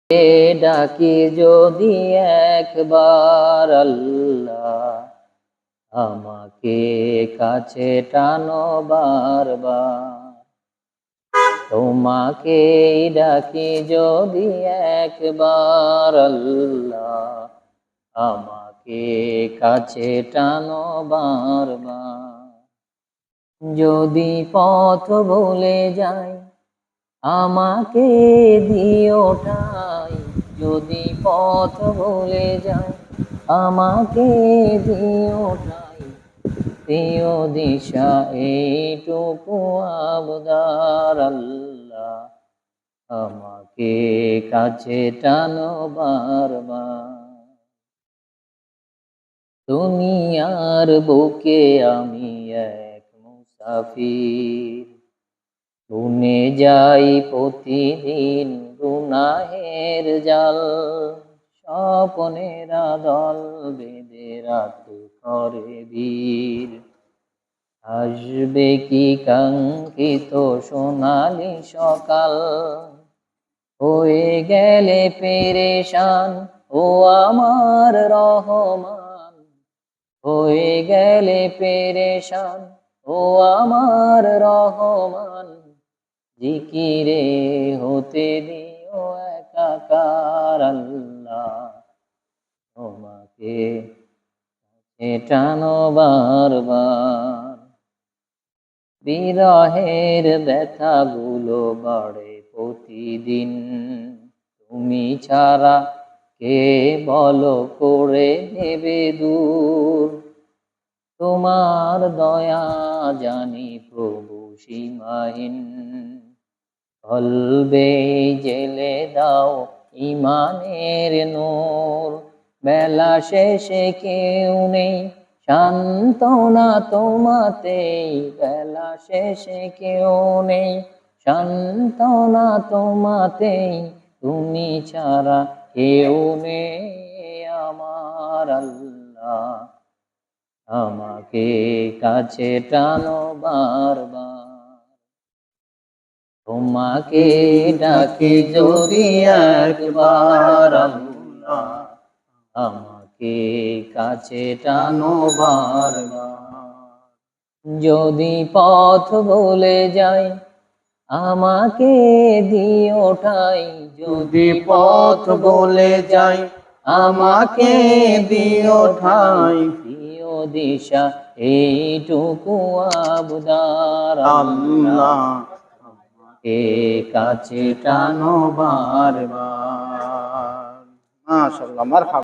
ডাকি যদি একবার আল্লাহ, আমাকে কাছে টানো বারবার। তোমাকে ডাকি যদি একবার আল্লাহ, আমাকে কাছে টানো বারবার। যদি পথ ভুলে যাই, আমাকে দিও ঠাই। যদি পথ ভুলে যাই, আমাকে দিও ঠাই। দিও দিশা এইটুকু আবদার আল্লাহ, আমাকে কাছে টানো বারবার। দুনিয়ার বুকে আমি এক মুসাফির, বুনে যাই প্রতিদিন গুনাহের জাল। স্বপ্নেরা দল বেঁধে রাত করে ভিড়, আসবে কি কাঙ্ক্ষিত সোনালি সকাল। হয়ে গেলে পেরেশান ও আমার রহমান, হয়ে গেলে পেরেশান ও আমার রহমান। জিকিরে হতে দিও একাকার আল্লাহ, তোমাকে টানো বারবার। বিরহের ব্যথাগুলো বাড়ে প্রতিদিন, তুমি ছাড়া কে বলো করে দেবে দূর। তোমার দয়া জানি প্রভু সীমাহীন, কলবে জেলে দাও ইমানের নূর। বেলা শেষে কেউ নেই সান্ত্বনা তোমাতেই, বেলা শেষে কেউ নেই সান্ত্বনা তোমাতেই। তুমি ছাড়া কেউ নেই আমার আল্লাহ, আমাকে কাছে টানো বারবার। তোমাকে ডাকি যদি একবার আল্লাহ, আমাকে কাছে টানো বারবার। যদি পথ ভুলে যাই, আমাকে দিও ঠাই। যদি পথ ভুলে যাই, আমাকে দিও ঠাই। দিও দিশা এইটুকু আবদার আল্লাহ, আমাকে কাছে টানো বারবার। মাশাআল্লাহ, মারহাবা।